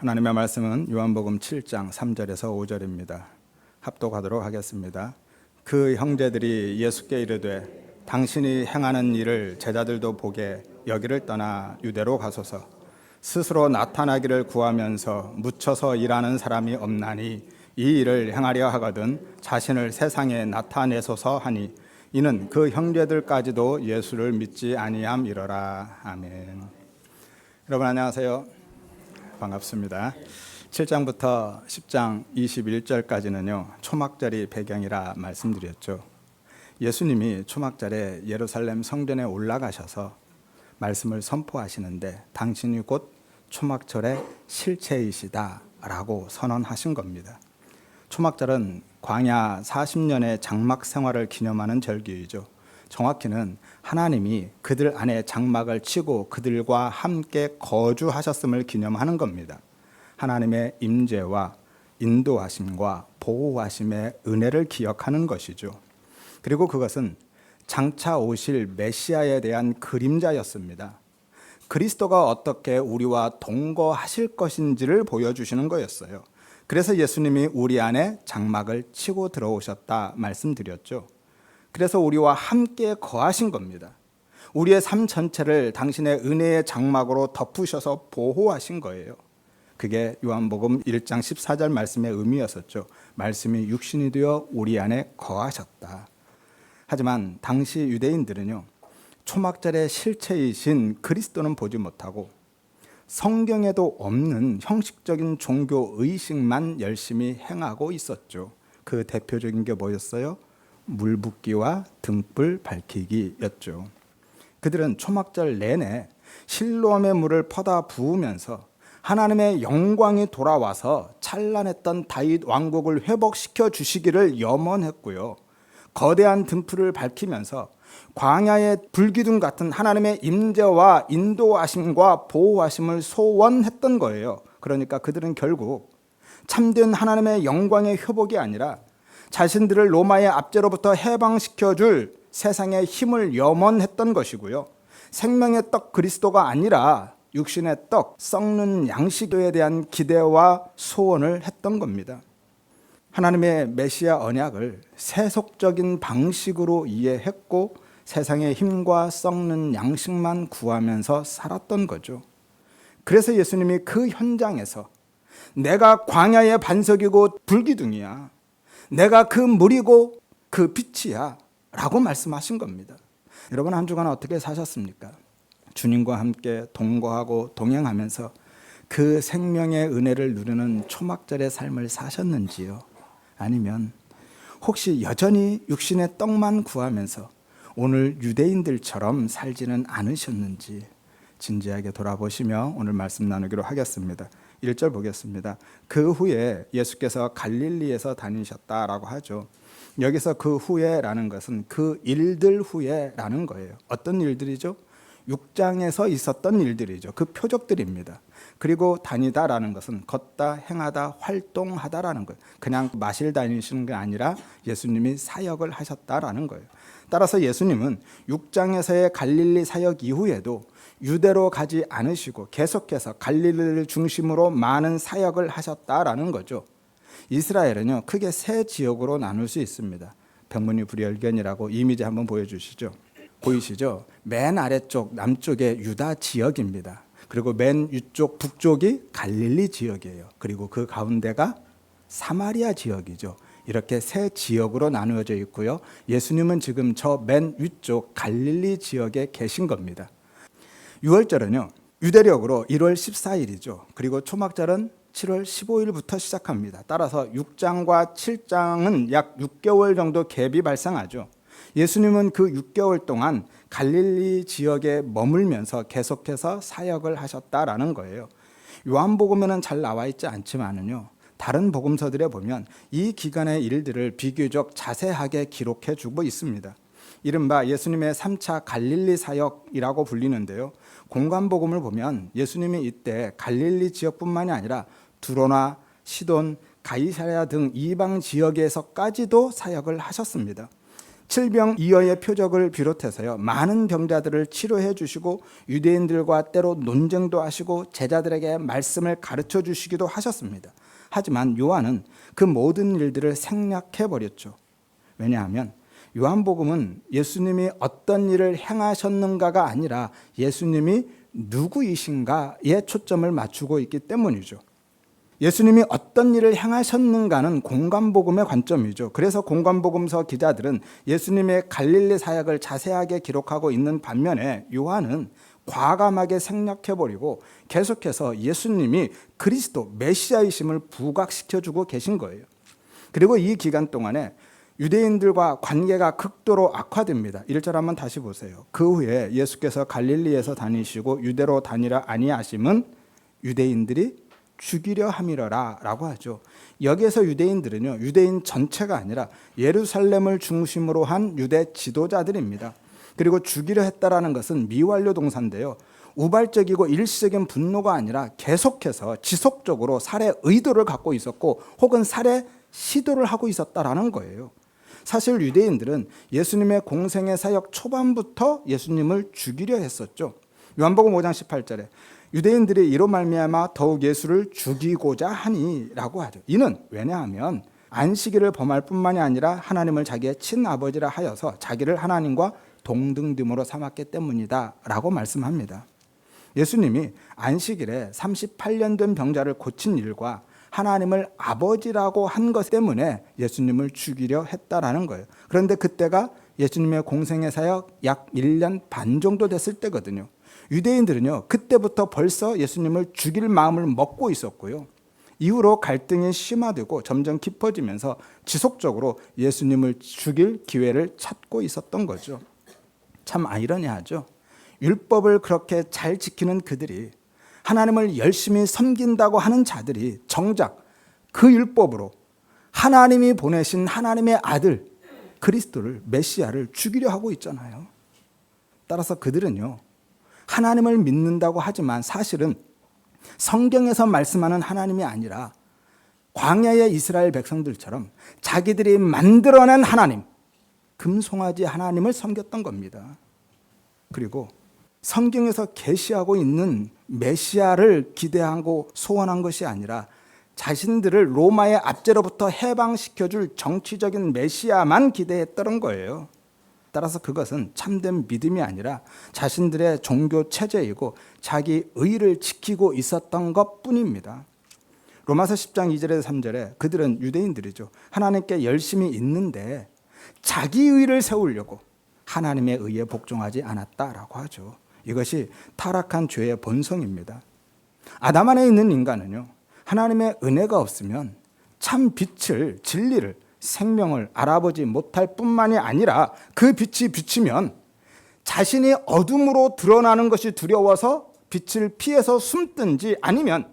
하나님의 말씀은 요한복음 7장 3절에서 5절입니다. 합독하도록 하겠습니다. 그 형제들이 예수께 이르되 당신이 행하는 일을 제자들도 보게 여기를 떠나 유대로 가소서. 스스로 나타나기를 구하면서 묻혀서 일하는 사람이 없나니 이 일을 행하려 하거든 자신을 세상에 나타내소서 하니 이는 그 형제들까지도 예수를 믿지 아니함이러라. 아멘. 여러분 안녕하세요. 반갑습니다. 7장부터 10장 21절까지는요 초막절이 배경이라 말씀드렸죠. 예수님이 초막절에 예루살렘 성전에 올라가셔서 말씀을 선포하시는데 당신이 곧 초막절의 실체이시다 라고 선언하신 겁니다. 초막절은 광야 40년의 장막 생활을 기념하는 절기이죠. 정확히는 하나님이 그들 안에 장막을 치고 그들과 함께 거주하셨음을 기념하는 겁니다. 하나님의 임재와 인도하심과 보호하심의 은혜를 기억하는 것이죠. 그리고 그것은 장차 오실 메시아에 대한 그림자였습니다. 그리스도가 어떻게 우리와 동거하실 것인지를 보여주시는 거였어요. 그래서 예수님이 우리 안에 장막을 치고 들어오셨다 말씀드렸죠. 그래서 우리와 함께 거하신 겁니다. 우리의 삶 전체를 당신의 은혜의 장막으로 덮으셔서 보호하신 거예요. 그게 요한복음 1장 14절 말씀의 의미였었죠. 말씀이 육신이 되어 우리 안에 거하셨다. 하지만 당시 유대인들은요 초막절의 실체이신 그리스도는 보지 못하고 성경에도 없는 형식적인 종교 의식만 열심히 행하고 있었죠. 그 대표적인 게 뭐였어요? 물 붓기와 등불 밝히기였죠. 그들은 초막절 내내 실로암의 물을 퍼다 부으면서 하나님의 영광이 돌아와서 찬란했던 다윗 왕국을 회복시켜 주시기를 염원했고요. 거대한 등불을 밝히면서 광야의 불기둥 같은 하나님의 임재와 인도하심과 보호하심을 소원했던 거예요. 그러니까 그들은 결국 참된 하나님의 영광의 회복이 아니라 자신들을 로마의 압제로부터 해방시켜줄 세상의 힘을 염원했던 것이고요. 생명의 떡 그리스도가 아니라 육신의 떡 썩는 양식에 대한 기대와 소원을 했던 겁니다. 하나님의 메시아 언약을 세속적인 방식으로 이해했고 세상의 힘과 썩는 양식만 구하면서 살았던 거죠. 그래서 예수님이 그 현장에서 내가 광야의 반석이고 불기둥이야. 내가 그 물이고 그 빛이야 라고 말씀하신 겁니다. 여러분 한 주간 어떻게 사셨습니까? 주님과 함께 동거하고 동행하면서 그 생명의 은혜를 누리는 초막절의 삶을 사셨는지요? 아니면 혹시 여전히 육신의 떡만 구하면서 오늘 유대인들처럼 살지는 않으셨는지 진지하게 돌아보시며 오늘 말씀 나누기로 하겠습니다. 1절 보겠습니다. 그 후에 예수께서 갈릴리에서 다니셨다라고 하죠. 여기서 그 후에라는 것은 그 일들 후에라는 거예요. 어떤 일들이죠? 6장에서 있었던 일들이죠. 그 표적들입니다. 그리고 다니다라는 것은 걷다, 행하다, 활동하다라는 거예요. 그냥 마실 다니시는 게 아니라 예수님이 사역을 하셨다라는 거예요. 따라서 예수님은 6장에서의 갈릴리 사역 이후에도 유대로 가지 않으시고 계속해서 갈릴리를 중심으로 많은 사역을 하셨다라는 거죠. 이스라엘은요 크게 세 지역으로 나눌 수 있습니다. 백문이 불여일견이라고 이미지 한번 보여주시죠. 보이시죠? 맨 아래쪽 남쪽에 유다 지역입니다. 그리고 맨 위쪽 북쪽이 갈릴리 지역이에요. 그리고 그 가운데가 사마리아 지역이죠. 이렇게 세 지역으로 나누어져 있고요. 예수님은 지금 저 맨 위쪽 갈릴리 지역에 계신 겁니다. 유월절은요 유대력으로 1월 14일이죠. 그리고 초막절은 7월 15일부터 시작합니다. 따라서 6장과 7장은 약 6개월 정도 갭이 발생하죠. 예수님은 그 6개월 동안 갈릴리 지역에 머물면서 계속해서 사역을 하셨다라는 거예요. 요한복음에는 잘 나와 있지 않지만은요. 다른 복음서들에 보면 이 기간의 일들을 비교적 자세하게 기록해 주고 있습니다. 이른바 예수님의 3차 갈릴리 사역이라고 불리는데요. 공관복음을 보면 예수님이 이때 갈릴리 지역뿐만이 아니라 두로나 시돈, 가이사랴 등 이방 지역에서까지도 사역을 하셨습니다. 칠병이어의 표적을 비롯해서요, 많은 병자들을 치료해 주시고 유대인들과 때로 논쟁도 하시고 제자들에게 말씀을 가르쳐 주시기도 하셨습니다. 하지만 요한은 그 모든 일들을 생략해 버렸죠. 왜냐하면 요한복음은 예수님이 어떤 일을 행하셨는가가 아니라 예수님이 누구이신가에 초점을 맞추고 있기 때문이죠. 예수님이 어떤 일을 행하셨는가는 공관복음의 관점이죠. 그래서 공관복음서 기자들은 예수님의 갈릴리 사역을 자세하게 기록하고 있는 반면에 요한은 과감하게 생략해버리고 계속해서 예수님이 그리스도 메시아이심을 부각시켜주고 계신 거예요. 그리고 이 기간 동안에 유대인들과 관계가 극도로 악화됩니다. 1절 한번 다시 보세요. 그 후에 예수께서 갈릴리에서 다니시고 유대로 다니라 아니하심은 유대인들이 죽이려 함이러라 라고 하죠. 여기에서 유대인들은요, 유대인 전체가 아니라 예루살렘을 중심으로 한 유대 지도자들입니다. 그리고 죽이려 했다라는 것은 미완료 동사인데요, 우발적이고 일시적인 분노가 아니라 계속해서 지속적으로 살해 의도를 갖고 있었고 혹은 살해 시도를 하고 있었다라는 거예요. 사실 유대인들은 예수님의 공생의 사역 초반부터 예수님을 죽이려 했었죠. 요한복음 5장 18절에 유대인들이 이로 말미암아 더욱 예수를 죽이고자 하니라고 하죠. 이는 왜냐하면 안식일을 범할 뿐만이 아니라 하나님을 자기의 친아버지라 하여서 자기를 하나님과 동등됨으로 삼았기 때문이다 라고 말씀합니다. 예수님이 안식일에 38년 된 병자를 고친 일과 하나님을 아버지라고 한 것 때문에 예수님을 죽이려 했다라는 거예요. 그런데 그때가 예수님의 공생의 사역 약 1년 반 정도 됐을 때거든요. 유대인들은요, 그때부터 벌써 예수님을 죽일 마음을 먹고 있었고요. 이후로 갈등이 심화되고 점점 깊어지면서 지속적으로 예수님을 죽일 기회를 찾고 있었던 거죠. 참 아이러니하죠. 율법을 그렇게 잘 지키는 그들이, 하나님을 열심히 섬긴다고 하는 자들이 정작 그 율법으로 하나님이 보내신 하나님의 아들 그리스도를, 메시아를 죽이려 하고 있잖아요. 따라서 그들은요, 하나님을 믿는다고 하지만 사실은 성경에서 말씀하는 하나님이 아니라 광야의 이스라엘 백성들처럼 자기들이 만들어낸 하나님, 금송아지 하나님을 섬겼던 겁니다. 그리고 성경에서 계시하고 있는 메시아를 기대하고 소원한 것이 아니라 자신들을 로마의 압제로부터 해방시켜줄 정치적인 메시아만 기대했던 거예요. 따라서 그것은 참된 믿음이 아니라 자신들의 종교 체제이고 자기 의를 지키고 있었던 것뿐입니다. 로마서 10장 2절에서 3절에 그들은, 유대인들이죠, 하나님께 열심히 있는데 자기 의를 세우려고 하나님의 의에 복종하지 않았다라고 하죠. 이것이 타락한 죄의 본성입니다. 아담 안에 있는 인간은요, 하나님의 은혜가 없으면 참 빛을, 진리를, 생명을 알아보지 못할 뿐만이 아니라 그 빛이 비치면 자신이 어둠으로 드러나는 것이 두려워서 빛을 피해서 숨든지, 아니면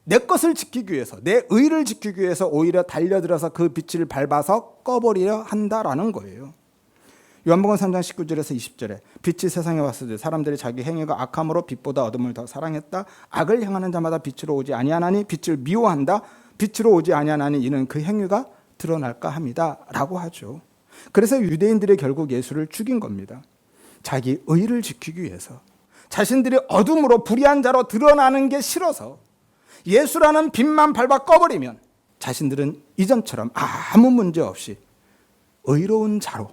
내 것을 지키기 위해서, 내 의를 지키기 위해서 오히려 달려들어서 그 빛을 밟아서 꺼버리려 한다라는 거예요. 요한복음 3장 19절에서 20절에 빛이 세상에 왔을 때 사람들이 자기 행위가 악함으로 빛보다 어둠을 더 사랑했다. 악을 행하는 자마다 빛으로 오지 아니하나니 빛을 미워한다. 빛으로 오지 아니하나니 이는 그 행위가 드러날까 합니다 라고 하죠. 그래서 유대인들이 결국 예수를 죽인 겁니다. 자기 의를 지키기 위해서, 자신들이 어둠으로 불의한 자로 드러나는 게 싫어서 예수라는 빛만 밟아 꺼버리면 자신들은 이전처럼 아무 문제 없이 의로운 자로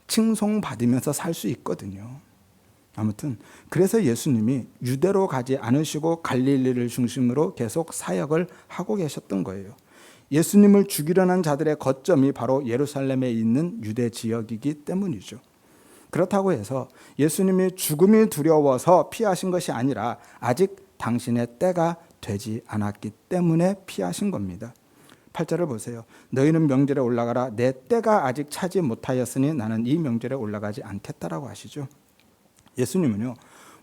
칭송받으면서 살 수 있거든요. 아무튼 그래서 예수님이 유대로 가지 않으시고 갈릴리를 중심으로 계속 사역을 하고 계셨던 거예요. 예수님을 죽이려는 자들의 거점이 바로 예루살렘에 있는 유대 지역이기 때문이죠. 그렇다고 해서 예수님이 죽음이 두려워서 피하신 것이 아니라 아직 당신의 때가 되지 않았기 때문에 피하신 겁니다. 8절을 보세요. 너희는 명절에 올라가라. 내 때가 아직 차지 못하였으니 나는 이 명절에 올라가지 않겠다라고 하시죠. 예수님은요,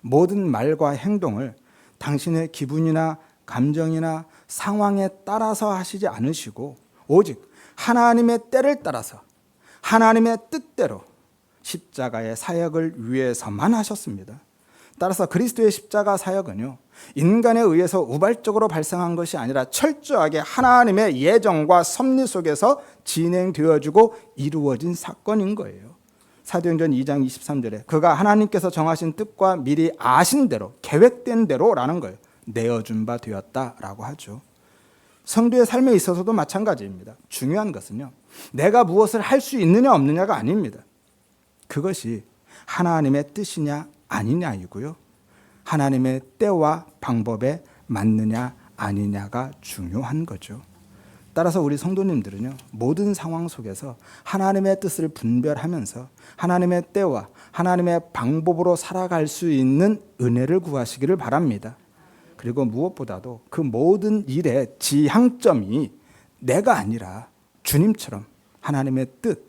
모든 말과 행동을 당신의 기분이나 감정이나 상황에 따라서 하시지 않으시고 오직 하나님의 때를 따라서 하나님의 뜻대로 십자가의 사역을 위해서만 하셨습니다. 따라서 그리스도의 십자가 사역은요, 인간에 의해서 우발적으로 발생한 것이 아니라 철저하게 하나님의 예정과 섭리 속에서 진행되어지고 이루어진 사건인 거예요. 사도행전 2장 23절에 그가 하나님께서 정하신 뜻과 미리 아신 대로 계획된 대로라는 거예요. 내어준 바 되었다라고 하죠. 성도의 삶에 있어서도 마찬가지입니다. 중요한 것은요, 내가 무엇을 할 수 있느냐 없느냐가 아닙니다. 그것이 하나님의 뜻이냐 아니냐이고요, 하나님의 때와 방법에 맞느냐 아니냐가 중요한 거죠. 따라서 우리 성도님들은요, 모든 상황 속에서 하나님의 뜻을 분별하면서 하나님의 때와 하나님의 방법으로 살아갈 수 있는 은혜를 구하시기를 바랍니다. 그리고 무엇보다도 그 모든 일의 지향점이 내가 아니라 주님처럼 하나님의 뜻,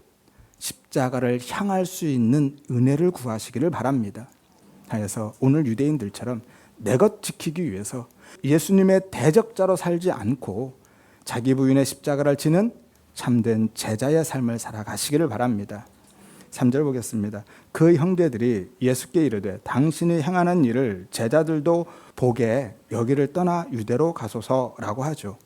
십자가를 향할 수 있는 은혜를 구하시기를 바랍니다. 하여서 오늘 유대인들처럼 내 것 지키기 위해서 예수님의 대적자로 살지 않고 자기 부인의 십자가를 지는 참된 제자의 삶을 살아가시기를 바랍니다. 3절 보겠습니다. 그 형제들이 예수께 이르되 당신이 행하는 일을 제자들도 보게 여기를 떠나 유대로 가소서라고 하죠.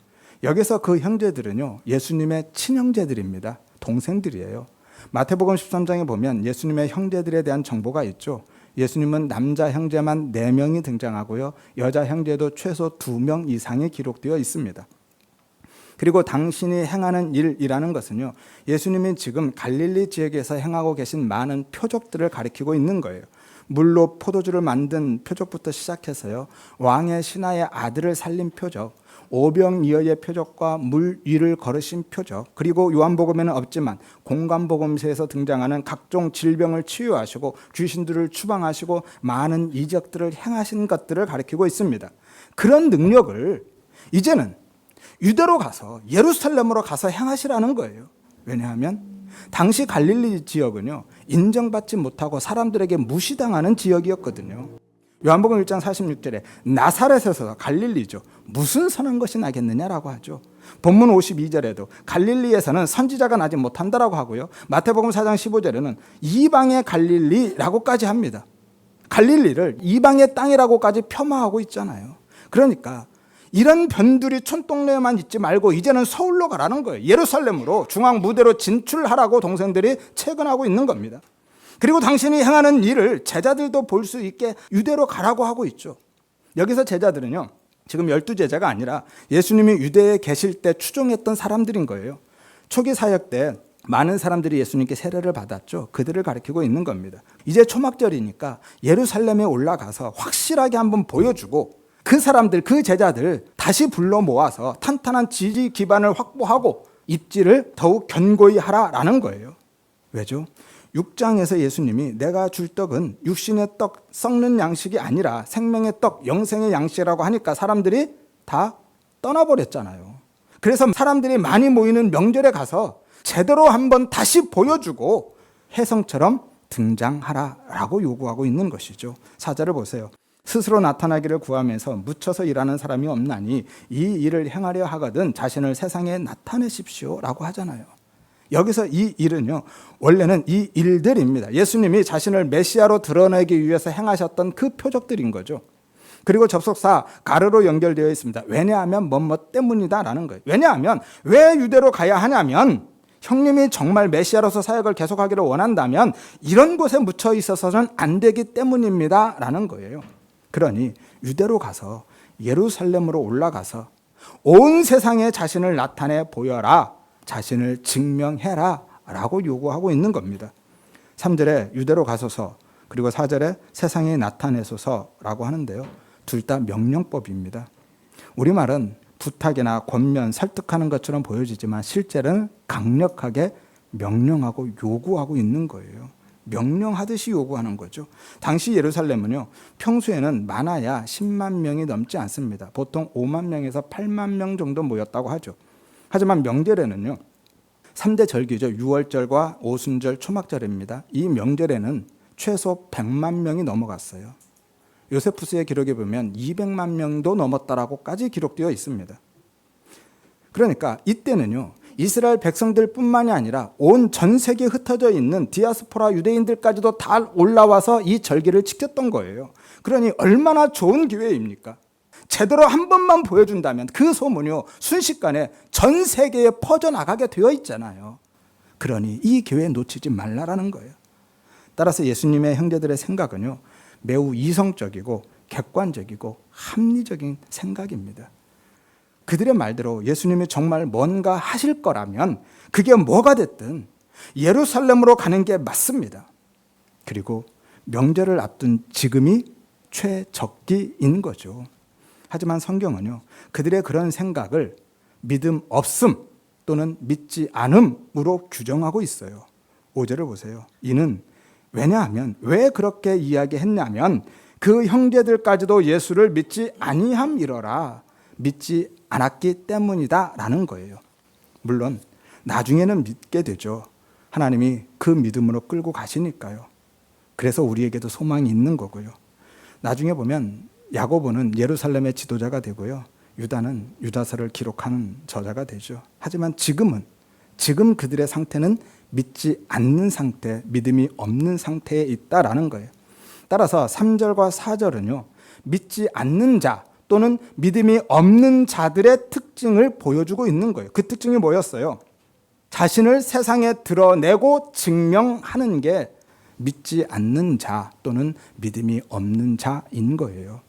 여기서 그 형제들은요, 예수님의 친형제들입니다. 동생들이에요. 마태복음 13장에 보면 예수님의 형제들에 대한 정보가 있죠. 예수님은 남자 형제만 4명이 등장하고요, 여자 형제도 최소 2명 이상이 기록되어 있습니다. 그리고 당신이 행하는 일이라는 것은요, 예수님이 지금 갈릴리 지역에서 행하고 계신 많은 표적들을 가리키고 있는 거예요. 물로 포도주를 만든 표적부터 시작해서요, 왕의 신하의 아들을 살린 표적, 오병이어의 표적과 물 위를 걸으신 표적, 그리고 요한복음에는 없지만 공관복음서에서 등장하는 각종 질병을 치유하시고 귀신들을 추방하시고 많은 이적들을 행하신 것들을 가리키고 있습니다. 그런 능력을 이제는 유대로 가서 예루살렘으로 가서 행하시라는 거예요. 왜냐하면 당시 갈릴리 지역은요, 인정받지 못하고 사람들에게 무시당하는 지역이었거든요. 요한복음 1장 46절에 나사렛에서 갈릴리죠, 무슨 선한 것이 나겠느냐라고 하죠. 본문 52절에도 갈릴리에서는 선지자가 나지 못한다라고 하고요, 마태복음 4장 15절에는 이방의 갈릴리라고까지 합니다. 갈릴리를 이방의 땅이라고까지 폄하하고 있잖아요. 그러니까 이런 변두리 촌동네에만 있지 말고 이제는 서울로 가라는 거예요. 예루살렘으로 중앙 무대로 진출하라고 동생들이 채근하고 있는 겁니다. 그리고 당신이 행하는 일을 제자들도 볼 수 있게 유대로 가라고 하고 있죠. 여기서 제자들은요, 지금 12제자가 아니라 예수님이 유대에 계실 때 추종했던 사람들인 거예요. 초기 사역 때 많은 사람들이 예수님께 세례를 받았죠. 그들을 가리키고 있는 겁니다. 이제 초막절이니까 예루살렘에 올라가서 확실하게 한번 보여주고 그 사람들, 그 제자들 다시 불러 모아서 탄탄한 지지 기반을 확보하고 입지를 더욱 견고히 하라라는 거예요. 왜죠? 6장에서 예수님이 내가 줄 떡은 육신의 떡, 썩는 양식이 아니라 생명의 떡, 영생의 양식이라고 하니까 사람들이 다 떠나버렸잖아요. 그래서 사람들이 많이 모이는 명절에 가서 제대로 한번 다시 보여주고 혜성처럼 등장하라라고 요구하고 있는 것이죠. 4절을 보세요. 스스로 나타나기를 구하면서 묻혀서 일하는 사람이 없나니 이 일을 행하려 하거든 자신을 세상에 나타내십시오라고 하잖아요. 여기서 이 일은요, 원래는 이 일들입니다. 예수님이 자신을 메시아로 드러내기 위해서 행하셨던 그 표적들인 거죠. 그리고 접속사 가르로 연결되어 있습니다. 왜냐하면 뭐뭐 때문이다라는 거예요. 왜냐하면 왜 유대로 가야 하냐면 형님이 정말 메시아로서 사역을 계속하기를 원한다면 이런 곳에 묻혀 있어서는 안 되기 때문입니다 라는 거예요. 그러니 유대로 가서 예루살렘으로 올라가서 온 세상에 자신을 나타내 보여라, 자신을 증명해라 라고 요구하고 있는 겁니다. 3절에 유대로 가소서, 그리고 4절에 세상에 나타내소서라고 하는데요, 둘 다 명령법입니다. 우리말은 부탁이나 권면, 설득하는 것처럼 보여지지만 실제는 강력하게 명령하고 요구하고 있는 거예요. 명령하듯이 요구하는 거죠. 당시 예루살렘은요, 평소에는 많아야 10만 명이 넘지 않습니다. 보통 5만 명에서 8만 명 정도 모였다고 하죠. 하지만 명절에는요, 3대 절기죠. 유월절과 오순절, 초막절입니다. 이 명절에는 최소 100만 명이 넘어갔어요. 요세푸스의 기록에 보면 200만 명도 넘었다라고까지 기록되어 있습니다. 그러니까 이때는요, 이스라엘 백성들뿐만이 아니라 온 전 세계에 흩어져 있는 디아스포라 유대인들까지도 다 올라와서 이 절기를 지켰던 거예요. 그러니 얼마나 좋은 기회입니까? 제대로 한 번만 보여준다면 그 소문이요, 순식간에 전 세계에 퍼져나가게 되어 있잖아요. 그러니 이 기회 놓치지 말라라는 거예요. 따라서 예수님의 형제들의 생각은요, 매우 이성적이고 객관적이고 합리적인 생각입니다. 그들의 말대로 예수님이 정말 뭔가 하실 거라면 그게 뭐가 됐든 예루살렘으로 가는 게 맞습니다. 그리고 명절을 앞둔 지금이 최적기인 거죠. 하지만 성경은요, 그들의 그런 생각을 믿음 없음 또는 믿지 않음으로 규정하고 있어요. 5절을 보세요. 이는 왜냐하면, 왜 그렇게 이야기했냐면 그 형제들까지도 예수를 믿지 아니함이러라, 믿지 않았기 때문이다 라는 거예요. 물론 나중에는 믿게 되죠. 하나님이 그 믿음으로 끌고 가시니까요. 그래서 우리에게도 소망이 있는 거고요. 나중에 보면 야고보는 예루살렘의 지도자가 되고요, 유다는 유다서를 기록하는 저자가 되죠. 하지만 지금 그들의 상태는 믿지 않는 상태, 믿음이 없는 상태에 있다라는 거예요. 따라서 3절과 4절은요, 믿지 않는 자 또는 믿음이 없는 자들의 특징을 보여주고 있는 거예요. 그 특징이 뭐였어요? 자신을 세상에 드러내고 증명하는 게 믿지 않는 자 또는 믿음이 없는 자인 거예요.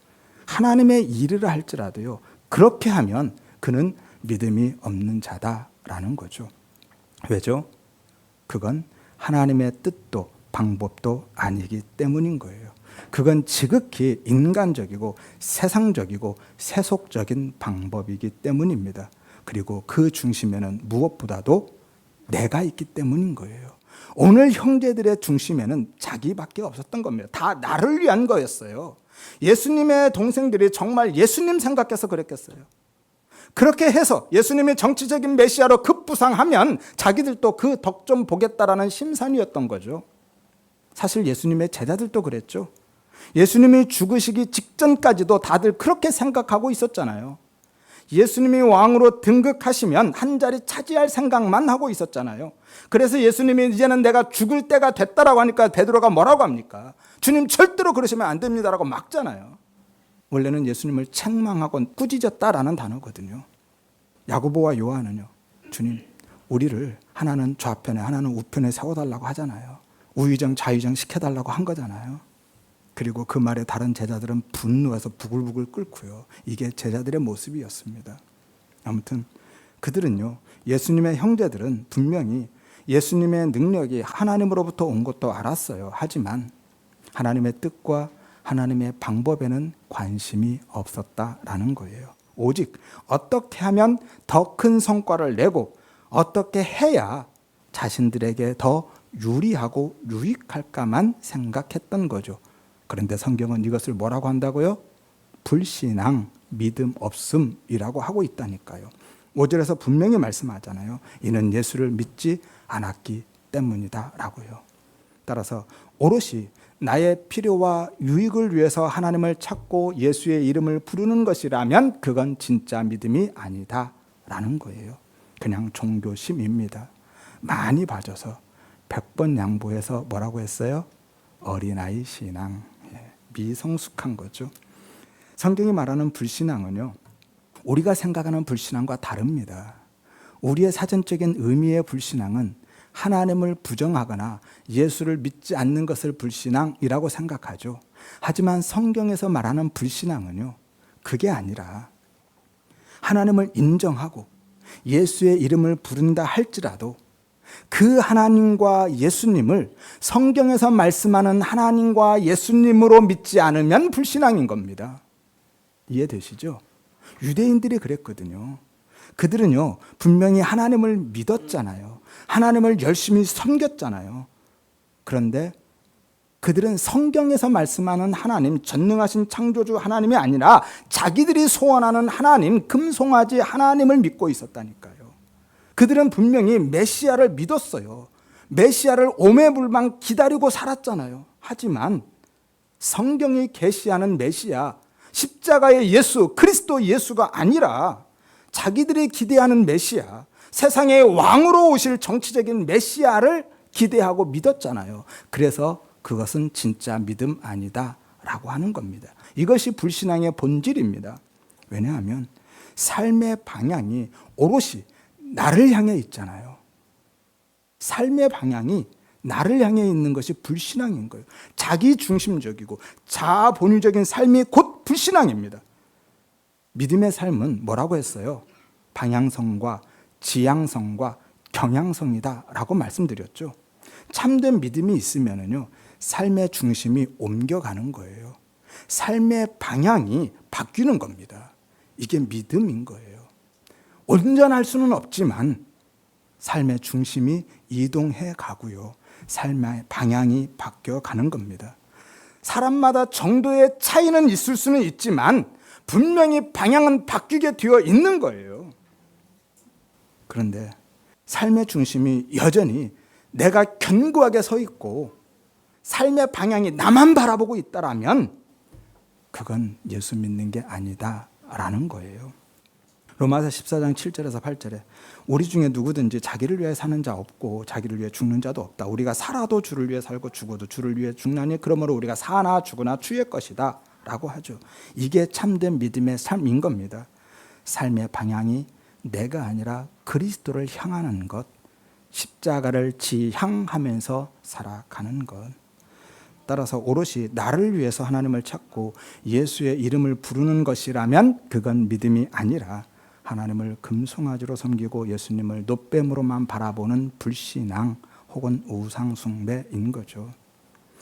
하나님의 일을 할지라도요, 그렇게 하면 그는 믿음이 없는 자다라는 거죠. 왜죠? 그건 하나님의 뜻도 방법도 아니기 때문인 거예요. 그건 지극히 인간적이고 세상적이고 세속적인 방법이기 때문입니다. 그리고 그 중심에는 무엇보다도 내가 있기 때문인 거예요. 오늘 형제들의 중심에는 자기밖에 없었던 겁니다. 다 나를 위한 거였어요. 예수님의 동생들이 정말 예수님 생각해서 그랬겠어요? 그렇게 해서 예수님이 정치적인 메시아로 급부상하면 자기들도 그 덕 좀 보겠다라는 심산이었던 거죠. 사실 예수님의 제자들도 그랬죠. 예수님이 죽으시기 직전까지도 다들 그렇게 생각하고 있었잖아요. 예수님이 왕으로 등극하시면 한 자리 차지할 생각만 하고 있었잖아요. 그래서 예수님이 이제는 내가 죽을 때가 됐다라고 하니까 베드로가 뭐라고 합니까? 주님 절대로 그러시면 안 됩니다라고 막잖아요. 원래는 예수님을 책망하고 꾸짖었다라는 단어거든요. 야고보와 요한은요, 주님, 우리를 하나는 좌편에 하나는 우편에 세워달라고 하잖아요. 우의정 좌의정 시켜달라고 한 거잖아요. 그리고 그 말에 다른 제자들은 분노해서 부글부글 끓고요. 이게 제자들의 모습이었습니다. 아무튼 그들은요, 예수님의 형제들은 분명히 예수님의 능력이 하나님으로부터 온 것도 알았어요. 하지만 하나님의 뜻과 하나님의 방법에는 관심이 없었다라는 거예요. 오직 어떻게 하면 더 큰 성과를 내고 어떻게 해야 자신들에게 더 유리하고 유익할까만 생각했던 거죠. 그런데 성경은 이것을 뭐라고 한다고요? 불신앙, 믿음 없음이라고 하고 있다니까요. 5절에서 분명히 말씀하잖아요. 이는 예수를 믿지 않았기 때문이다 라고요. 따라서 오롯이 나의 필요와 유익을 위해서 하나님을 찾고 예수의 이름을 부르는 것이라면 그건 진짜 믿음이 아니다 라는 거예요. 그냥 종교심입니다. 많이 봐줘서 100번 양보해서 뭐라고 했어요? 어린아이 신앙, 미성숙한 거죠. 성경이 말하는 불신앙은요, 우리가 생각하는 불신앙과 다릅니다. 우리의 사전적인 의미의 불신앙은 하나님을 부정하거나 예수를 믿지 않는 것을 불신앙이라고 생각하죠. 하지만 성경에서 말하는 불신앙은요, 그게 아니라 하나님을 인정하고 예수의 이름을 부른다 할지라도 그 하나님과 예수님을 성경에서 말씀하는 하나님과 예수님으로 믿지 않으면 불신앙인 겁니다. 이해되시죠? 유대인들이 그랬거든요. 그들은요, 분명히 하나님을 믿었잖아요. 하나님을 열심히 섬겼잖아요. 그런데 그들은 성경에서 말씀하는 하나님, 전능하신 창조주 하나님이 아니라 자기들이 소원하는 하나님, 금송아지 하나님을 믿고 있었다니까요. 그들은 분명히 메시아를 믿었어요. 메시아를 오매불망 기다리고 살았잖아요. 하지만 성경이 계시하는 메시아, 십자가의 예수, 그리스도 예수가 아니라 자기들이 기대하는 메시아, 세상의 왕으로 오실 정치적인 메시아를 기대하고 믿었잖아요. 그래서 그것은 진짜 믿음 아니다 라고 하는 겁니다. 이것이 불신앙의 본질입니다. 왜냐하면 삶의 방향이 오롯이 나를 향해 있잖아요. 삶의 방향이 나를 향해 있는 것이 불신앙인 거예요. 자기 중심적이고 자아 본위적인 삶이 곧 불신앙입니다. 믿음의 삶은 뭐라고 했어요? 방향성과 지향성과 경향성이다 라고 말씀드렸죠. 참된 믿음이 있으면요, 삶의 중심이 옮겨가는 거예요. 삶의 방향이 바뀌는 겁니다. 이게 믿음인 거예요. 온전할 수는 없지만 삶의 중심이 이동해 가고요, 삶의 방향이 바뀌어 가는 겁니다. 사람마다 정도의 차이는 있을 수는 있지만 분명히 방향은 바뀌게 되어 있는 거예요. 그런데 삶의 중심이 여전히 내가 견고하게 서 있고 삶의 방향이 나만 바라보고 있다라면 그건 예수 믿는 게 아니다라는 거예요. 로마서 14장 7절에서 8절에 우리 중에 누구든지 자기를 위해 사는 자 없고 자기를 위해 죽는 자도 없다. 우리가 살아도 주를 위해 살고 죽어도 주를 위해 죽나니 그러므로 우리가 사나 죽으나 주의 것이다 라고 하죠. 이게 참된 믿음의 삶인 겁니다. 삶의 방향이 내가 아니라 그리스도를 향하는 것, 십자가를 지향하면서 살아가는 것. 따라서 오롯이 나를 위해서 하나님을 찾고 예수의 이름을 부르는 것이라면 그건 믿음이 아니라 하나님을 금송아지로 섬기고 예수님을 놋뱀으로만 바라보는 불신앙 혹은 우상숭배인 거죠.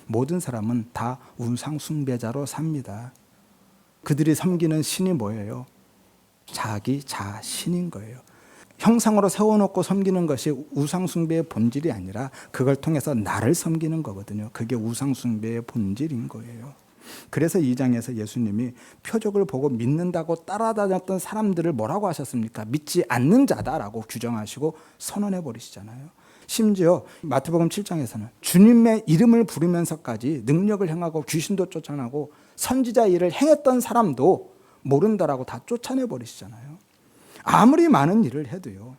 모든 사람은 다 우상숭배자로 삽니다. 그들이 섬기는 신이 뭐예요? 자기 자신인 거예요. 형상으로 세워놓고 섬기는 것이 우상숭배의 본질이 아니라 그걸 통해서 나를 섬기는 거거든요. 그게 우상숭배의 본질인 거예요. 그래서 2장에서 예수님이 표적을 보고 믿는다고 따라다녔던 사람들을 뭐라고 하셨습니까? 믿지 않는 자다라고 규정하시고 선언해 버리시잖아요. 심지어 마태복음 7장에서는 주님의 이름을 부르면서까지 능력을 행하고 귀신도 쫓아내고 선지자 일을 행했던 사람도 모른다라고 다 쫓아내 버리시잖아요. 아무리 많은 일을 해도요,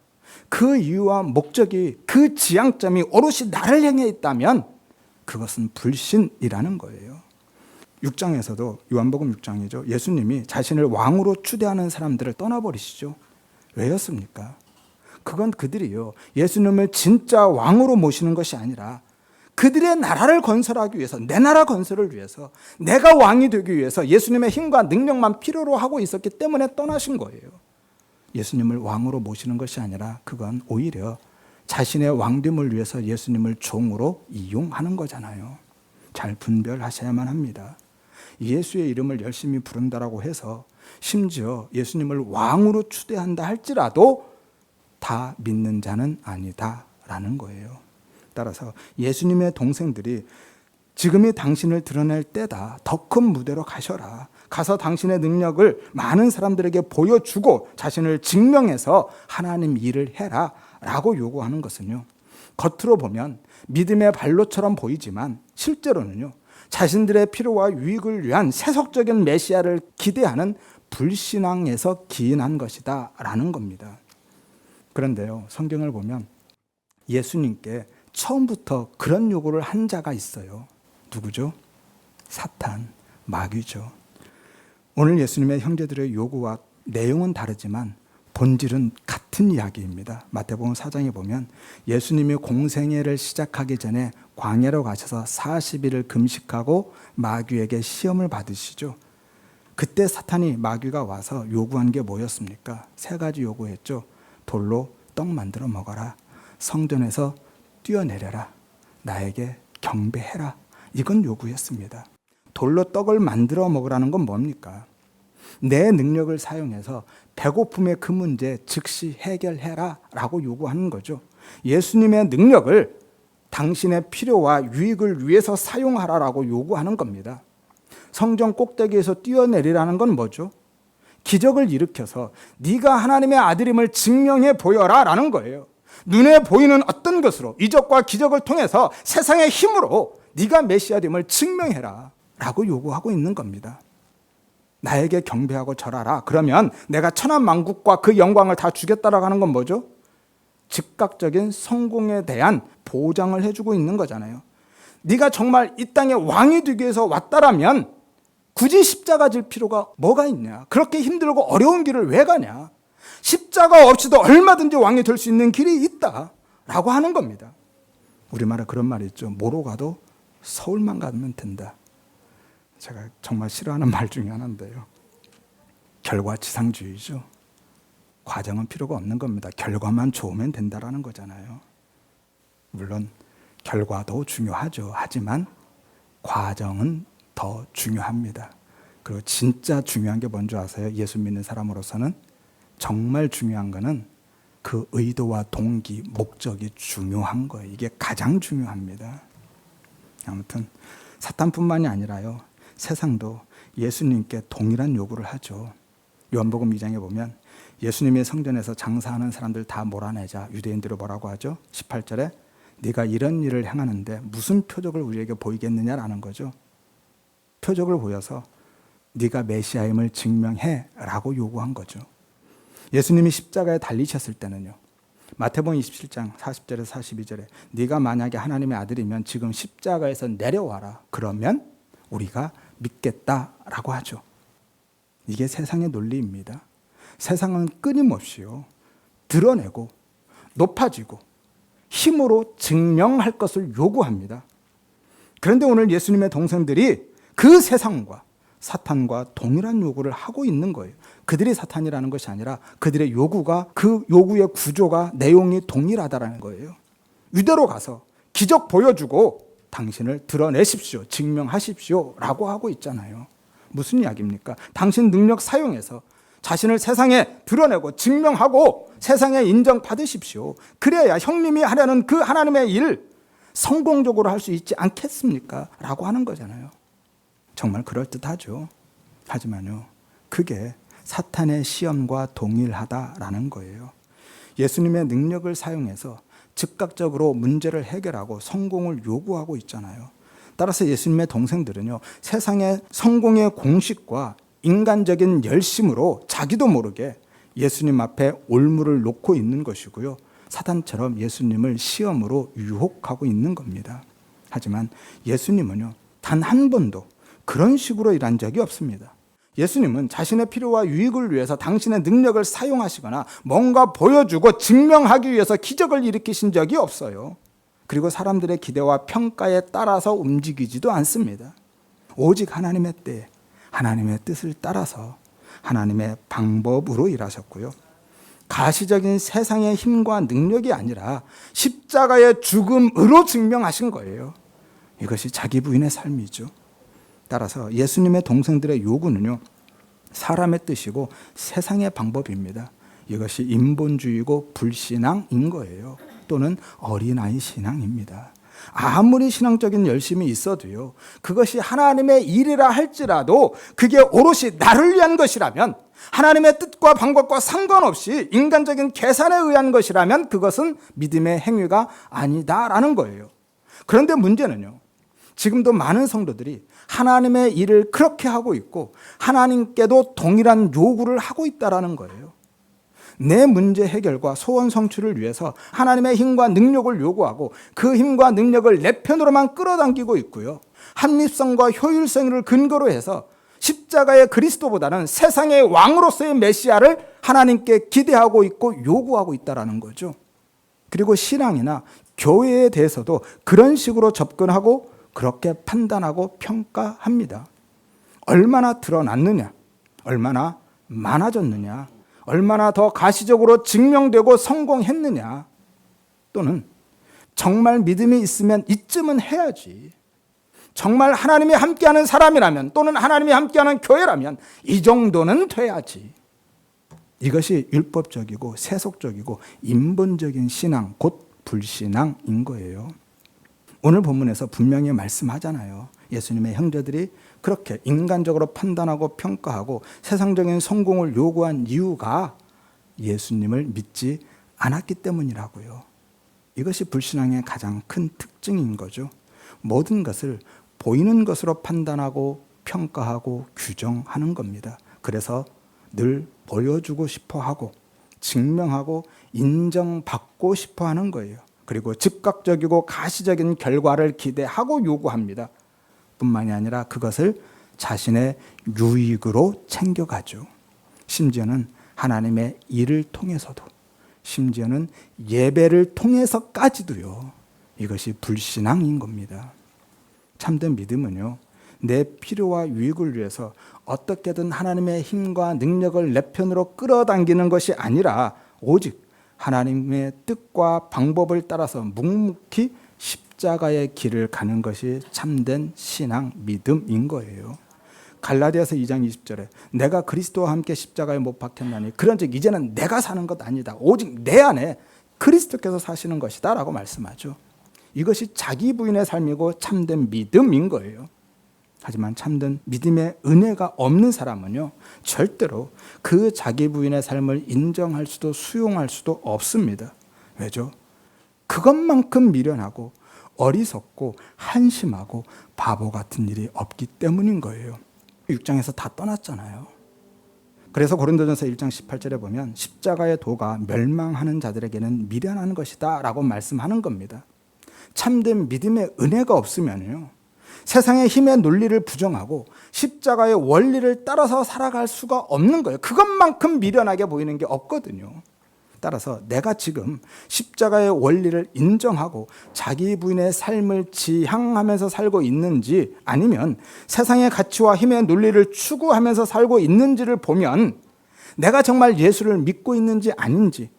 그 이유와 목적이, 그 지향점이 오롯이 나를 향해 있다면 그것은 불신이라는 거예요. 6장에서도, 요한복음 6장이죠, 예수님이 자신을 왕으로 추대하는 사람들을 떠나버리시죠. 왜였습니까? 그건 그들이요, 예수님을 진짜 왕으로 모시는 것이 아니라 그들의 나라를 건설하기 위해서, 내 나라 건설을 위해서, 내가 왕이 되기 위해서 예수님의 힘과 능력만 필요로 하고 있었기 때문에 떠나신 거예요. 예수님을 왕으로 모시는 것이 아니라 그건 오히려 자신의 왕됨을 위해서 예수님을 종으로 이용하는 거잖아요. 잘 분별하셔야만 합니다. 예수의 이름을 열심히 부른다라고 해서 심지어 예수님을 왕으로 추대한다 할지라도 다 믿는 자는 아니다라는 거예요. 따라서 예수님의 동생들이 지금이 당신을 드러낼 때다, 더 큰 무대로 가셔라, 가서 당신의 능력을 많은 사람들에게 보여주고 자신을 증명해서 하나님 일을 해라 라고 요구하는 것은요, 겉으로 보면 믿음의 발로처럼 보이지만 실제로는요, 자신들의 필요와 유익을 위한 세속적인 메시아를 기대하는 불신앙에서 기인한 것이다 라는 겁니다. 그런데요, 성경을 보면 예수님께 처음부터 그런 요구를 한 자가 있어요. 누구죠? 사탄, 마귀죠. 오늘 예수님의 형제들의 요구와 내용은 다르지만 본질은 같은 이야기입니다. 마태복음 4장에 보면 예수님이 공생애를 시작하기 전에 광야로 가셔서 40일을 금식하고 마귀에게 시험을 받으시죠. 그때 사탄이, 마귀가 와서 요구한 게 뭐였습니까? 3가지 요구했죠. 돌로 떡 만들어 먹어라, 성전에서 뛰어내려라, 나에게 경배해라. 이건 요구했습니다. 돌로 떡을 만들어 먹으라는 건 뭡니까? 내 능력을 사용해서 배고픔의 그 문제 즉시 해결해라 라고 요구하는 거죠. 예수님의 능력을 당신의 필요와 유익을 위해서 사용하라라고 요구하는 겁니다. 성전 꼭대기에서 뛰어내리라는 건 뭐죠? 기적을 일으켜서 네가 하나님의 아들임을 증명해 보여라 라는 거예요. 눈에 보이는 어떤 것으로, 이적과 기적을 통해서 세상의 힘으로 네가 메시아됨을 증명해라 라고 요구하고 있는 겁니다. 나에게 경배하고 절하라. 그러면 내가 천하만국과 그 영광을 다 주겠다라고 하는 건 뭐죠? 즉각적인 성공에 대한 보장을 해주고 있는 거잖아요. 네가 정말 이 땅에 왕이 되기 위해서 왔다라면 굳이 십자가 질 필요가 뭐가 있냐? 그렇게 힘들고 어려운 길을 왜 가냐? 십자가 없이도 얼마든지 왕이 될 수 있는 길이 있다라고 하는 겁니다. 우리말에 그런 말이 있죠. 뭐로 가도 서울만 가면 된다. 제가 정말 싫어하는 말 중에 하나인데요. 결과지상주의죠. 과정은 필요가 없는 겁니다. 결과만 좋으면 된다라는 거잖아요. 물론 결과도 중요하죠. 하지만 과정은 더 중요합니다. 그리고 진짜 중요한 게 뭔지 아세요? 예수 믿는 사람으로서는 정말 중요한 거는 그 의도와 동기, 목적이 중요한 거예요. 이게 가장 중요합니다. 아무튼 사탄뿐만이 아니라요, 세상도 예수님께 동일한 요구를 하죠. 요한복음 2장에 보면 예수님의 성전에서 장사하는 사람들 다 몰아내자 유대인들을 뭐라고 하죠? 18절에 네가 이런 일을 행하는데 무슨 표적을 우리에게 보이겠느냐라는 거죠. 표적을 보여서 네가 메시아임을 증명해라고 요구한 거죠. 예수님이 십자가에 달리셨을 때는요, 마태복음 27장 40절에서 42절에 네가 만약에 하나님의 아들이면 지금 십자가에서 내려와라. 그러면 우리가 믿겠다라고 하죠. 이게 세상의 논리입니다. 세상은 끊임없이요, 드러내고 높아지고 힘으로 증명할 것을 요구합니다. 그런데 오늘 예수님의 동생들이 그 세상과 사탄과 동일한 요구를 하고 있는 거예요. 그들이 사탄이라는 것이 아니라 그들의 요구가, 그 요구의 구조가, 내용이 동일하다라는 거예요. 유대로 가서 기적 보여주고 당신을 드러내십시오, 증명하십시오 라고 하고 있잖아요. 무슨 이야기입니까? 당신 능력 사용해서 자신을 세상에 드러내고 증명하고 세상에 인정받으십시오. 그래야 형님이 하려는 그 하나님의 일 성공적으로 할 수 있지 않겠습니까? 라고 하는 거잖아요. 정말 그럴듯하죠. 하지만요, 그게 사탄의 시험과 동일하다라는 거예요. 예수님의 능력을 사용해서 즉각적으로 문제를 해결하고 성공을 요구하고 있잖아요. 따라서 예수님의 동생들은요, 세상의 성공의 공식과 인간적인 열심으로 자기도 모르게 예수님 앞에 올무를 놓고 있는 것이고요, 사탄처럼 예수님을 시험으로 유혹하고 있는 겁니다. 하지만 예수님은요, 단 한 번도 그런 식으로 일한 적이 없습니다. 예수님은 자신의 필요와 유익을 위해서 당신의 능력을 사용하시거나 뭔가 보여주고 증명하기 위해서 기적을 일으키신 적이 없어요. 그리고 사람들의 기대와 평가에 따라서 움직이지도 않습니다. 오직 하나님의 때에 하나님의 뜻을 따라서 하나님의 방법으로 일하셨고요, 가시적인 세상의 힘과 능력이 아니라 십자가의 죽음으로 증명하신 거예요. 이것이 자기 부인의 삶이죠. 따라서 예수님의 동생들의 요구는요, 사람의 뜻이고 세상의 방법입니다. 이것이 인본주의고 불신앙인 거예요. 또는 어린아이 신앙입니다. 아무리 신앙적인 열심이 있어도요, 그것이 하나님의 일이라 할지라도 그게 오롯이 나를 위한 것이라면, 하나님의 뜻과 방법과 상관없이 인간적인 계산에 의한 것이라면 그것은 믿음의 행위가 아니다라는 거예요. 그런데 문제는요, 지금도 많은 성도들이 하나님의 일을 그렇게 하고 있고 하나님께도 동일한 요구를 하고 있다는 거예요. 내 문제 해결과 소원 성취를 위해서 하나님의 힘과 능력을 요구하고 그 힘과 능력을 내 편으로만 끌어당기고 있고요, 합리성과 효율성을 근거로 해서 십자가의 그리스도보다는 세상의 왕으로서의 메시아를 하나님께 기대하고 있고 요구하고 있다는 거죠. 그리고 신앙이나 교회에 대해서도 그런 식으로 접근하고 그렇게 판단하고 평가합니다. 얼마나 드러났느냐, 얼마나 많아졌느냐, 얼마나 더 가시적으로 증명되고 성공했느냐, 또는 정말 믿음이 있으면 이쯤은 해야지, 정말 하나님이 함께하는 사람이라면 또는 하나님이 함께하는 교회라면 이 정도는 돼야지. 이것이 율법적이고 세속적이고 인본적인 신앙, 곧 불신앙인 거예요. 오늘 본문에서 분명히 말씀하잖아요. 예수님의 형제들이 그렇게 인간적으로 판단하고 평가하고 세상적인 성공을 요구한 이유가 예수님을 믿지 않았기 때문이라고요. 이것이 불신앙의 가장 큰 특징인 거죠. 모든 것을 보이는 것으로 판단하고 평가하고 규정하는 겁니다. 그래서 늘 보여주고 싶어 하고 증명하고 인정받고 싶어 하는 거예요. 그리고 즉각적이고 가시적인 결과를 기대하고 요구합니다. 뿐만이 아니라 그것을 자신의 유익으로 챙겨가죠. 심지어는 하나님의 일을 통해서도, 심지어는 예배를 통해서까지도요, 이것이 불신앙인 겁니다. 참된 믿음은요, 내 필요와 유익을 위해서 어떻게든 하나님의 힘과 능력을 내 편으로 끌어당기는 것이 아니라 오직 하나님의 뜻과 방법을 따라서 묵묵히 십자가의 길을 가는 것이 참된 신앙, 믿음인 거예요. 갈라디아서 2장 20절에 내가 그리스도와 함께 십자가에 못 박혔나니 그런즉 이제는 내가 사는 것 아니다. 오직 내 안에 그리스도께서 사시는 것이다 라고 말씀하죠. 이것이 자기 부인의 삶이고 참된 믿음인 거예요. 하지만 참된 믿음의 은혜가 없는 사람은요, 절대로 그 자기 부인의 삶을 인정할 수도 수용할 수도 없습니다. 왜죠? 그것만큼 미련하고 어리석고 한심하고 바보 같은 일이 없기 때문인 거예요. 6장에서 다 떠났잖아요. 그래서 고린도전서 1장 18절에 보면 십자가의 도가 멸망하는 자들에게는 미련한 것이다 라고 말씀하는 겁니다. 참된 믿음의 은혜가 없으면요, 세상의 힘의 논리를 부정하고 십자가의 원리를 따라서 살아갈 수가 없는 거예요. 그것만큼 미련하게 보이는 게 없거든요. 따라서 내가 지금 십자가의 원리를 인정하고 자기 부인의 삶을 지향하면서 살고 있는지 아니면 세상의 가치와 힘의 논리를 추구하면서 살고 있는지를 보면 내가 정말 예수를 믿고 있는지 아닌지,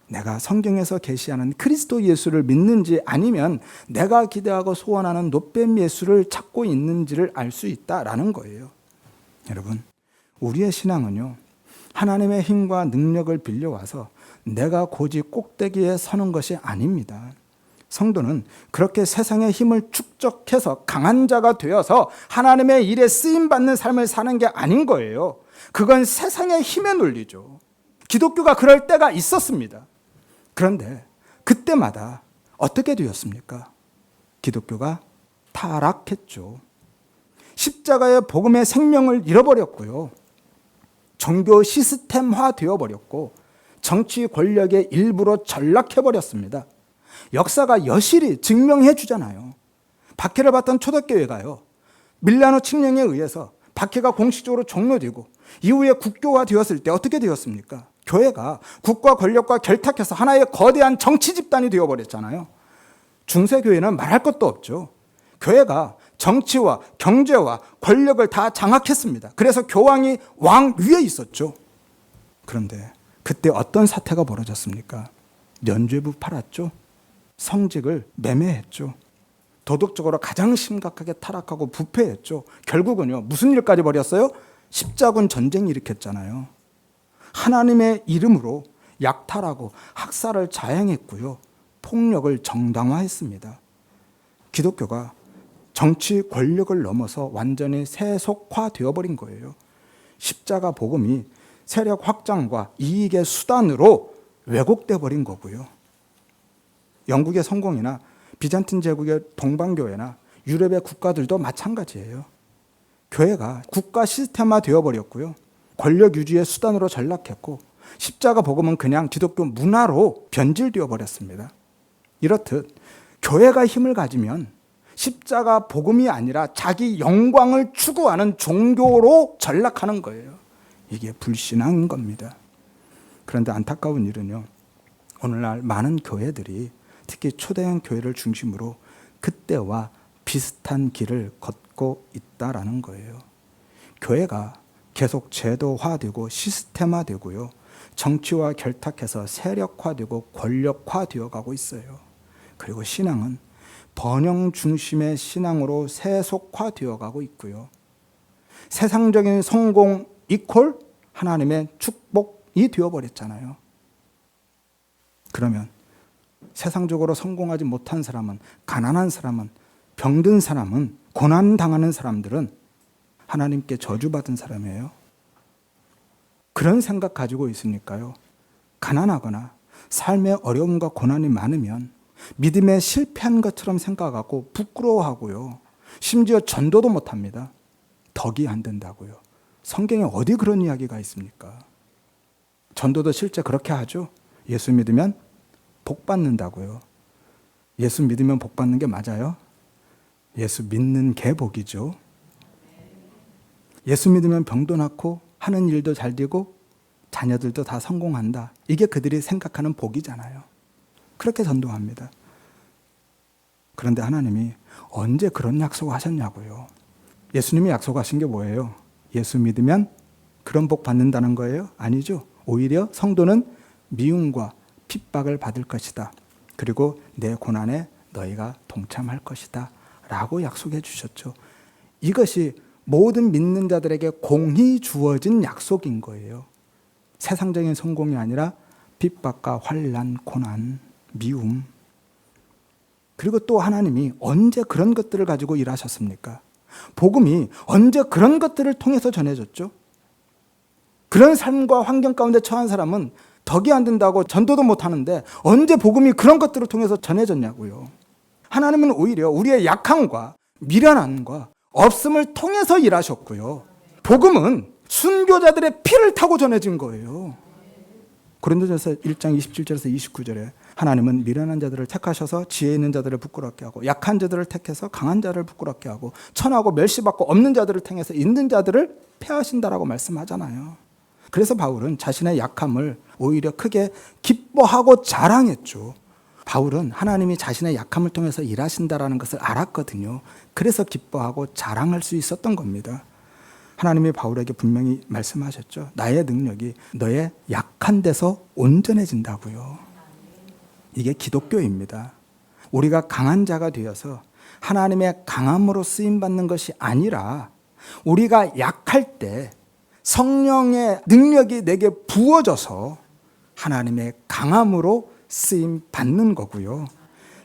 내가 성경에서 계시하는 그리스도 예수를 믿는지 아니면 내가 기대하고 소원하는 노뱀 예수를 찾고 있는지를 알 수 있다라는 거예요. 여러분, 우리의 신앙은요, 하나님의 힘과 능력을 빌려와서 내가 고집 꼭대기에 서는 것이 아닙니다. 성도는 그렇게 세상의 힘을 축적해서 강한 자가 되어서 하나님의 일에 쓰임받는 삶을 사는 게 아닌 거예요. 그건 세상의 힘의 논리죠. 기독교가 그럴 때가 있었습니다. 그런데 그때마다 어떻게 되었습니까? 기독교가 타락했죠. 십자가의 복음의 생명을 잃어버렸고요. 종교 시스템화 되어버렸고 정치 권력의 일부로 전락해버렸습니다. 역사가 여실히 증명해 주잖아요. 박해를 받던 초대교회가요, 밀라노 칙령에 의해서 박해가 공식적으로 종료되고 이후에 국교화 되었을 때 어떻게 되었습니까? 교회가 국가 권력과 결탁해서 하나의 거대한 정치 집단이 되어버렸잖아요. 중세교회는 말할 것도 없죠. 교회가 정치와 경제와 권력을 다 장악했습니다. 그래서 교황이 왕 위에 있었죠. 그런데 그때 어떤 사태가 벌어졌습니까? 면죄부 팔았죠. 성직을 매매했죠. 도덕적으로 가장 심각하게 타락하고 부패했죠. 결국은요, 무슨 일까지 벌였어요? 십자군 전쟁 일으켰잖아요. 하나님의 이름으로 약탈하고 학살을 자행했고요. 폭력을 정당화했습니다. 기독교가 정치 권력을 넘어서 완전히 세속화되어버린 거예요. 십자가 복음이 세력 확장과 이익의 수단으로 왜곡돼 버린 거고요. 영국의 성공이나 비잔틴 제국의 동방교회나 유럽의 국가들도 마찬가지예요. 교회가 국가 시스템화 되어버렸고요. 권력 유지의 수단으로 전락했고 십자가 복음은 그냥 기독교 문화로 변질되어 버렸습니다. 이렇듯 교회가 힘을 가지면 십자가 복음이 아니라 자기 영광을 추구하는 종교로 전락하는 거예요. 이게 불신앙인 겁니다. 그런데 안타까운 일은요, 오늘날 많은 교회들이 특히 초대형 교회를 중심으로 그때와 비슷한 길을 걷고 있다라는 거예요. 교회가 계속 제도화되고 시스템화되고요, 정치와 결탁해서 세력화되고 권력화되어 가고 있어요. 그리고 신앙은 번영 중심의 신앙으로 세속화되어 가고 있고요. 세상적인 성공 이퀄 하나님의 축복이 되어버렸잖아요. 그러면 세상적으로 성공하지 못한 사람은, 가난한 사람은, 병든 사람은, 고난당하는 사람들은 하나님께 저주받은 사람이에요. 그런 생각 가지고 있으니까요, 가난하거나 삶의 어려움과 고난이 많으면 믿음에 실패한 것처럼 생각하고 부끄러워하고요, 심지어 전도도 못합니다. 덕이 안 된다고요. 성경에 어디 그런 이야기가 있습니까? 전도도 실제 그렇게 하죠. 예수 믿으면 복 받는다고요. 예수 믿으면 복 받는 게 맞아요? 예수 믿는 게 복이죠. 예수 믿으면 병도 낫고 하는 일도 잘 되고 자녀들도 다 성공한다. 이게 그들이 생각하는 복이잖아요. 그렇게 전도합니다. 그런데 하나님이 언제 그런 약속을 하셨냐고요. 예수님이 약속하신 게 뭐예요? 예수 믿으면 그런 복 받는다는 거예요? 아니죠. 오히려 성도는 미움과 핍박을 받을 것이다. 그리고 내 고난에 너희가 동참할 것이다 라고 약속해 주셨죠. 이것이 모든 믿는 자들에게 공히 주어진 약속인 거예요. 세상적인 성공이 아니라 핍박과 환난, 고난, 미움. 그리고 또 하나님이 언제 그런 것들을 가지고 일하셨습니까? 복음이 언제 그런 것들을 통해서 전해졌죠? 그런 삶과 환경 가운데 처한 사람은 덕이 안 된다고 전도도 못 하는데 언제 복음이 그런 것들을 통해서 전해졌냐고요. 하나님은 오히려 우리의 약함과 미련함과 없음을 통해서 일하셨고요. 복음은 순교자들의 피를 타고 전해진 거예요. 고린도전서 1장 27절에서 29절에 하나님은 미련한 자들을 택하셔서 지혜 있는 자들을 부끄럽게 하고 약한 자들을 택해서 강한 자를 부끄럽게 하고 천하고 멸시받고 없는 자들을 통해서 있는 자들을 패하신다라고 말씀하잖아요. 그래서 바울은 자신의 약함을 오히려 크게 기뻐하고 자랑했죠. 바울은 하나님이 자신의 약함을 통해서 일하신다라는 것을 알았거든요. 그래서 기뻐하고 자랑할 수 있었던 겁니다. 하나님이 바울에게 분명히 말씀하셨죠. 나의 능력이 너의 약한 데서 온전해진다고요. 이게 기독교입니다. 우리가 강한 자가 되어서 하나님의 강함으로 쓰임받는 것이 아니라 우리가 약할 때 성령의 능력이 내게 부어져서 하나님의 강함으로 쓰임 받는 거고요.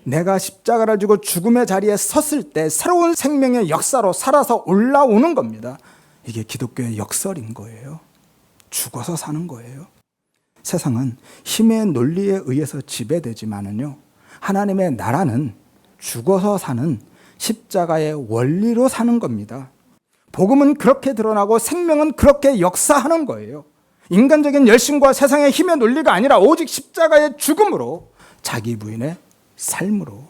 내가 십자가를 지고 죽음의 자리에 섰을 때 새로운 생명의 역사로 살아서 올라오는 겁니다. 이게 기독교의 역설인 거예요. 죽어서 사는 거예요. 세상은 힘의 논리에 의해서 지배되지만은요, 하나님의 나라는 죽어서 사는 십자가의 원리로 사는 겁니다. 복음은 그렇게 드러나고 생명은 그렇게 역사하는 거예요. 인간적인 열심과 세상의 힘의 논리가 아니라 오직 십자가의 죽음으로 자기 부인의 삶으로.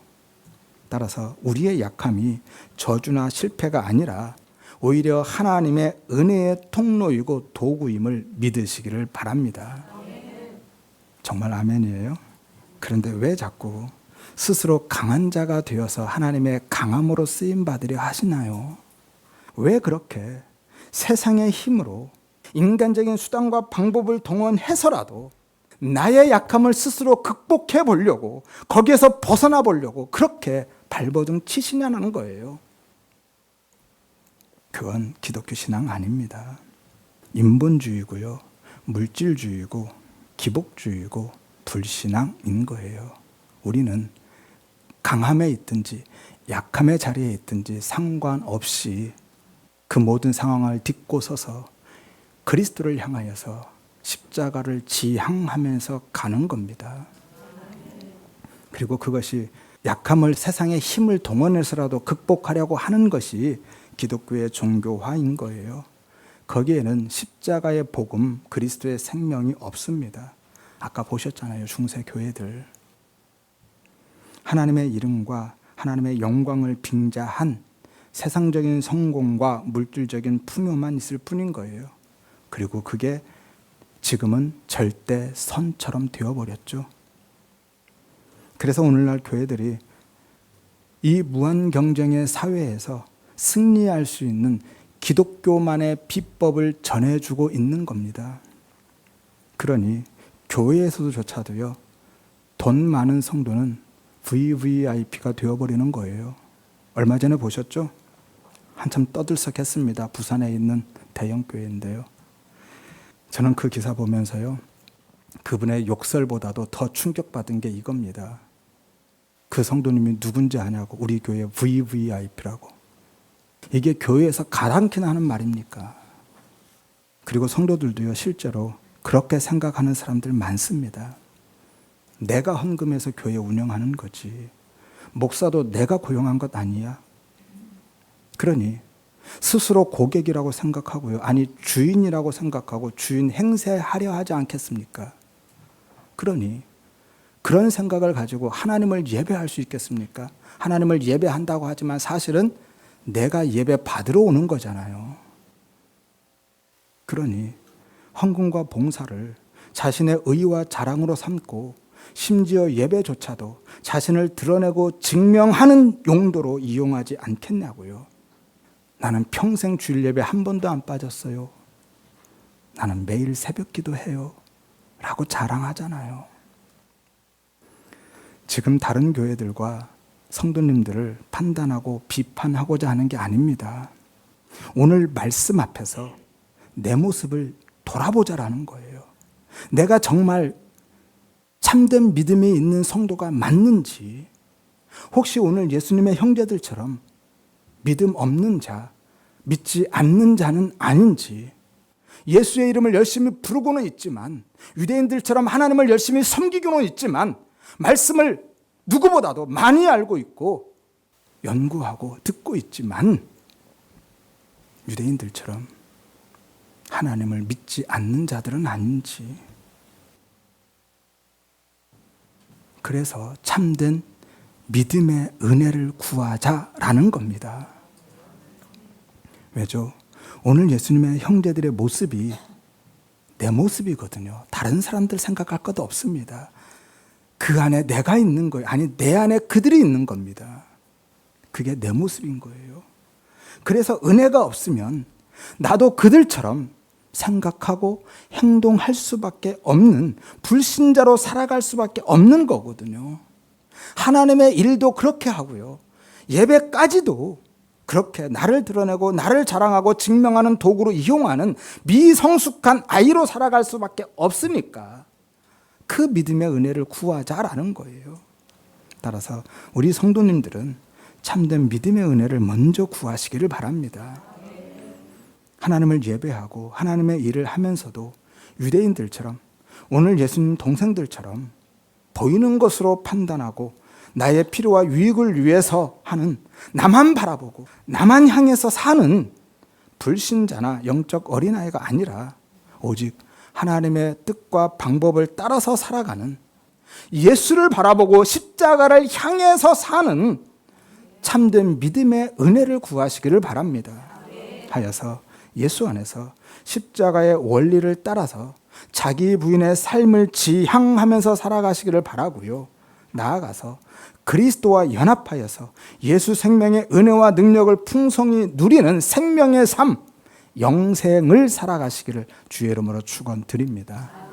따라서 우리의 약함이 저주나 실패가 아니라 오히려 하나님의 은혜의 통로이고 도구임을 믿으시기를 바랍니다. 정말 아멘이에요. 그런데 왜 자꾸 스스로 강한 자가 되어서 하나님의 강함으로 쓰임받으려 하시나요? 왜 그렇게 세상의 힘으로 인간적인 수단과 방법을 동원해서라도 나의 약함을 스스로 극복해 보려고, 거기에서 벗어나 보려고 그렇게 발버둥 치시냐는 거예요. 그건 기독교 신앙 아닙니다. 인본주의고요, 물질주의고 기복주의고 불신앙인 거예요. 우리는 강함에 있든지 약함의 자리에 있든지 상관없이 그 모든 상황을 딛고 서서 그리스도를 향하여서 십자가를 지향하면서 가는 겁니다. 그리고 그것이 약함을 세상의 힘을 동원해서라도 극복하려고 하는 것이 기독교의 종교화인 거예요. 거기에는 십자가의 복음, 그리스도의 생명이 없습니다. 아까 보셨잖아요, 중세 교회들. 하나님의 이름과 하나님의 영광을 빙자한 세상적인 성공과 물질적인 풍요만 있을 뿐인 거예요. 그리고 그게 지금은 절대 선처럼 되어버렸죠. 그래서 오늘날 교회들이 이 무한 경쟁의 사회에서 승리할 수 있는 기독교만의 비법을 전해주고 있는 겁니다. 그러니 교회에서조차도요, 돈 많은 성도는 VVIP가 되어버리는 거예요. 얼마 전에 보셨죠? 한참 떠들썩했습니다. 부산에 있는 대형 교회인데요. 저는 그 기사 보면서요, 그분의 욕설보다도 더 충격받은 게 이겁니다. 그 성도님이 누군지 아냐고, 우리 교회 VVIP라고. 이게 교회에서 가당키나 하는 말입니까? 그리고 성도들도요, 실제로 그렇게 생각하는 사람들 많습니다. 내가 헌금해서 교회 운영하는 거지, 목사도 내가 고용한 것 아니야? 그러니 스스로 고객이라고 생각하고요, 아니 주인이라고 생각하고 주인 행세하려 하지 않겠습니까? 그러니 그런 생각을 가지고 하나님을 예배할 수 있겠습니까? 하나님을 예배한다고 하지만 사실은 내가 예배 받으러 오는 거잖아요. 그러니 헌금과 봉사를 자신의 의와 자랑으로 삼고 심지어 예배조차도 자신을 드러내고 증명하는 용도로 이용하지 않겠냐고요. 나는 평생 주일 예배 한 번도 안 빠졌어요. 나는 매일 새벽 기도해요. 라고 자랑하잖아요. 지금 다른 교회들과 성도님들을 판단하고 비판하고자 하는 게 아닙니다. 오늘 말씀 앞에서 내 모습을 돌아보자라는 거예요. 내가 정말 참된 믿음이 있는 성도가 맞는지, 혹시 오늘 예수님의 형제들처럼 믿음 없는 자, 믿지 않는 자는 아닌지, 예수의 이름을 열심히 부르고는 있지만, 유대인들처럼 하나님을 열심히 섬기고는 있지만, 말씀을 누구보다도 많이 알고 있고 연구하고 듣고 있지만, 유대인들처럼 하나님을 믿지 않는 자들은 아닌지. 그래서 참된 믿음의 은혜를 구하자라는 겁니다. 왜죠? 오늘 예수님의 형제들의 모습이 내 모습이거든요. 다른 사람들 생각할 것도 없습니다. 그 안에 내가 있는 거예요. 아니, 내 안에 그들이 있는 겁니다. 그게 내 모습인 거예요. 그래서 은혜가 없으면 나도 그들처럼 생각하고 행동할 수밖에 없는, 불신자로 살아갈 수밖에 없는 거거든요. 하나님의 일도 그렇게 하고요. 예배까지도 그렇게 나를 드러내고 나를 자랑하고 증명하는 도구로 이용하는 미성숙한 아이로 살아갈 수밖에 없으니까 그 믿음의 은혜를 구하자라는 거예요. 따라서 우리 성도님들은 참된 믿음의 은혜를 먼저 구하시기를 바랍니다. 하나님을 예배하고 하나님의 일을 하면서도 유대인들처럼, 오늘 예수님 동생들처럼 보이는 것으로 판단하고 나의 필요와 유익을 위해서 하는, 나만 바라보고 나만 향해서 사는 불신자나 영적 어린아이가 아니라 오직 하나님의 뜻과 방법을 따라서 살아가는, 예수를 바라보고 십자가를 향해서 사는 참된 믿음의 은혜를 구하시기를 바랍니다. 하여서 예수 안에서 십자가의 원리를 따라서 자기 부인의 삶을 지향하면서 살아가시기를 바라고요. 나아가서 그리스도와 연합하여서 예수 생명의 은혜와 능력을 풍성히 누리는 생명의 삶, 영생을 살아가시기를 주의 이름으로 축원드립니다.